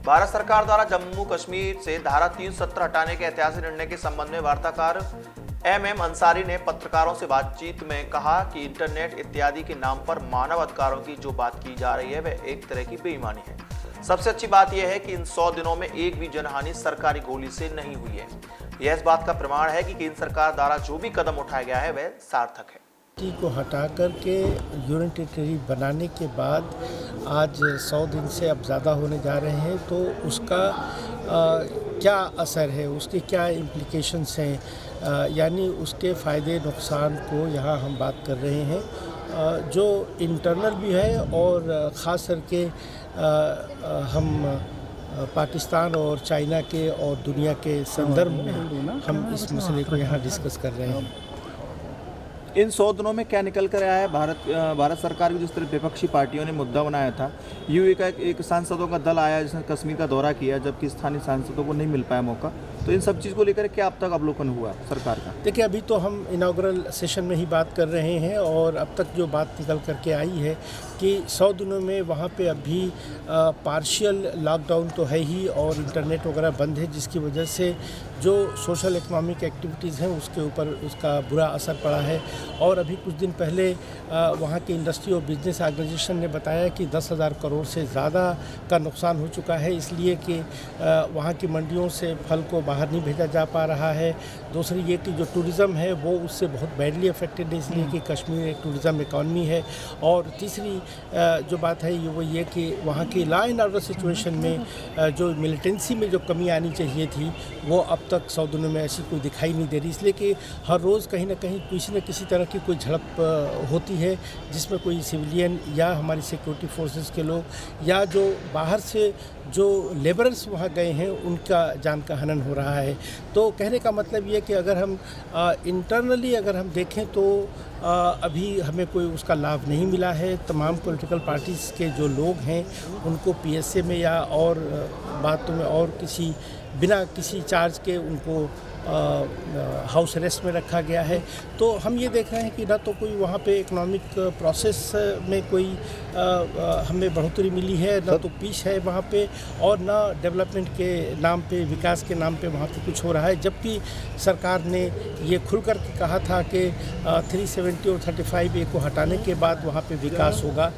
भारत सरकार द्वारा जम्मू कश्मीर से धारा 370 हटाने के ऐतिहासिक निर्णय के संबंध में वार्ताकार एम अंसारी ने पत्रकारों से बातचीत में कहा कि इंटरनेट इत्यादि के नाम पर मानव अधिकारों की जो बात की जा रही है वह एक तरह की बेईमानी है। सबसे अच्छी बात यह है कि इन 100 दिनों में एक भी जनहानि सरकारी गोली से नहीं हुई है। यह इस बात का प्रमाण है कि केंद्र सरकार द्वारा जो भी कदम उठाया गया है वह सार्थक है। को हटा करके यूनियन टेरिटरी बनाने के बाद आज 100 दिन से अब ज़्यादा होने जा रहे हैं, तो उसका क्या असर है, उसके क्या इम्प्लिकेशंस हैं, यानी उसके फ़ायदे नुकसान को यहाँ हम बात कर रहे हैं, जो इंटरनल भी है और ख़ास करके हम पाकिस्तान और चाइना के और दुनिया के संदर्भ में हम इस मसले को यहाँ डिस्कस कर रहे हैं। इन 100 दिनों में क्या निकल कर आया है? भारत सरकार की जिस तरह विपक्षी पार्टियों ने मुद्दा बनाया था, यूपी का एक सांसदों का दल आया जिसने कश्मीर का दौरा किया, जबकि स्थानीय सांसदों को नहीं मिल पाया मौका, तो इन सब चीज़ को लेकर क्या अब तक अवलोकन हुआ सरकार का? देखिए, अभी तो हम इनाग्रल सेशन में ही बात कर रहे हैं और अब तक जो बात निकल करके आई है कि 100 दिनों में वहाँ पे अभी पार्शियल लॉकडाउन तो है ही और इंटरनेट वगैरह बंद है, जिसकी वजह से जो सोशल इकोनॉमिक एक्टिविटीज़ हैं उसके ऊपर उसका बुरा असर पड़ा है। और अभी कुछ दिन पहले वहाँ के इंडस्ट्री और बिजनेस ऑर्गेनाइजेशन ने बताया कि 10,000 करोड़ से ज़्यादा का नुकसान हो चुका है, इसलिए कि वहाँ की मंडियों से फल को बाहर नहीं भेजा जा पा रहा है। दूसरी ये कि जो टूरिज़्म है वो उससे बहुत बैडली अफेक्टेड है, इसलिए कि कश्मीर एक टूरिज़्म इकॉनमी है। और तीसरी जो बात है वो ये कि वहाँ की लॉ एंड ऑर्डर सिचुएशन में जो मिलिटेंसी में जो कमी आनी चाहिए थी वो अब तक 100 दिनों में ऐसी कोई दिखाई नहीं दे रही, इसलिए कि हर रोज़ कहीं ना कहीं किसी न किसी तरह की कोई झड़प होती है जिसमें कोई सिविलियन या हमारी सिक्योरिटी फोर्सेस के लोग या जो बाहर से जो लेबरर्स वहाँ गए हैं उनका जान का हनन हो रहा है। तो कहने का मतलब ये कि अगर हम इंटरनली अगर हम देखें तो अभी हमें कोई उसका लाभ नहीं मिला है। तमाम पॉलिटिकल पार्टीज़ के जो लोग हैं उनको पीएसए में या और बातों में और किसी बिना किसी चार्ज के उनको हाउस अरेस्ट में रखा गया है। तो हम ये देख रहे हैं कि ना तो कोई वहाँ पे इकोनॉमिक प्रोसेस में कोई हमें बढ़ोतरी मिली है, ना तो पीस है वहाँ पे, और ना डेवलपमेंट के नाम पे, विकास के नाम पे वहाँ पे कुछ हो रहा है। जबकि सरकार ने ये खुल कर के कहा था कि 370 और 35A को हटाने के बाद वहाँ पे विकास होगा,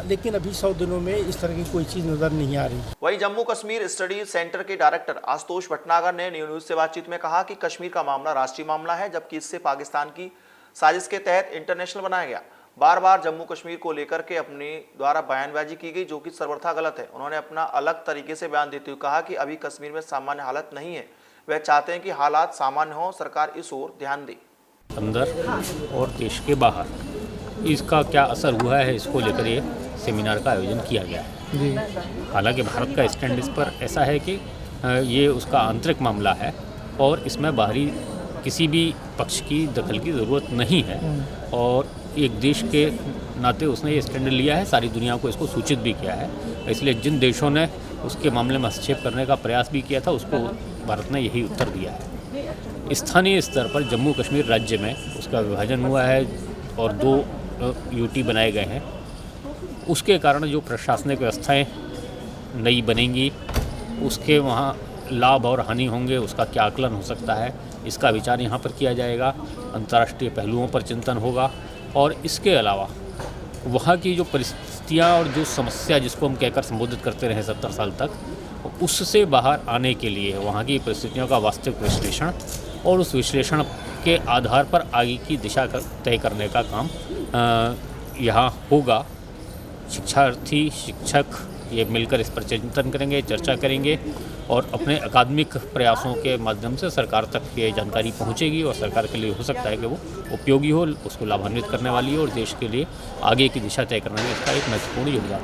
लेकिन अभी 100 दिनों में इस तरह की कोई चीज़ नज़र नहीं आ रही। वहीं जम्मू कश्मीर स्टडी सेंटर के डायरेक्टर आशुतोष भटनागर ने न्यूज़ से बातचीत में कहा कि कश्मीर का मामला राष्ट्रीय मामला है, जबकि इससे पाकिस्तान की साजिश के तहत इंटरनेशनल बनाया गया। बार बार जम्मू कश्मीर को लेकर के अपने द्वारा बयानबाजी की गई, जो कि सर्वथा गलत है। उन्होंने अपना अलग तरीके से बयान देते हुए कहा कि अभी कश्मीर में सामान्य हालत नहीं है, वह चाहते हैं कि हालात सामान्य हो, सरकार इस ओर ध्यान दे। अंदर और देश के बाहर इसका क्या असर हुआ है, इसको लेकर ये सेमिनार का आयोजन किया गया है। हालांकि भारत का स्टैंड इस पर ऐसा है कि ये उसका आंतरिक मामला है और इसमें बाहरी किसी भी पक्ष की दखल की ज़रूरत नहीं है, और एक देश के नाते उसने ये स्टैंड लिया है, सारी दुनिया को इसको सूचित भी किया है। इसलिए जिन देशों ने उसके मामले में हस्तक्षेप करने का प्रयास भी किया था उसको भारत ने यही उत्तर दिया है। स्थानीय स्तर पर जम्मू कश्मीर राज्य में उसका विभाजन हुआ है और 2 यूटी बनाए गए हैं। उसके कारण जो प्रशासनिक व्यवस्थाएँ नई बनेंगी उसके वहाँ लाभ और हानि होंगे, उसका क्या आकलन हो सकता है, इसका विचार यहाँ पर किया जाएगा। अंतर्राष्ट्रीय पहलुओं पर चिंतन होगा और इसके अलावा वहाँ की जो परिस्थितियाँ और जो समस्या जिसको हम कहकर संबोधित करते रहे 70 साल तक, उससे बाहर आने के लिए वहाँ की परिस्थितियों का वास्तविक विश्लेषण और उस विश्लेषण के आधार पर आगे की दिशा तय करने का काम यहाँ होगा। शिक्षार्थी, शिक्षक ये मिलकर इस पर चिंतन करेंगे, चर्चा करेंगे और अपने अकादमिक प्रयासों के माध्यम से सरकार तक ये जानकारी पहुंचेगी और सरकार के लिए हो सकता है कि वो उपयोगी हो, उसको लाभान्वित करने वाली हो और देश के लिए आगे की दिशा तय करने में इसका एक महत्वपूर्ण योगदान।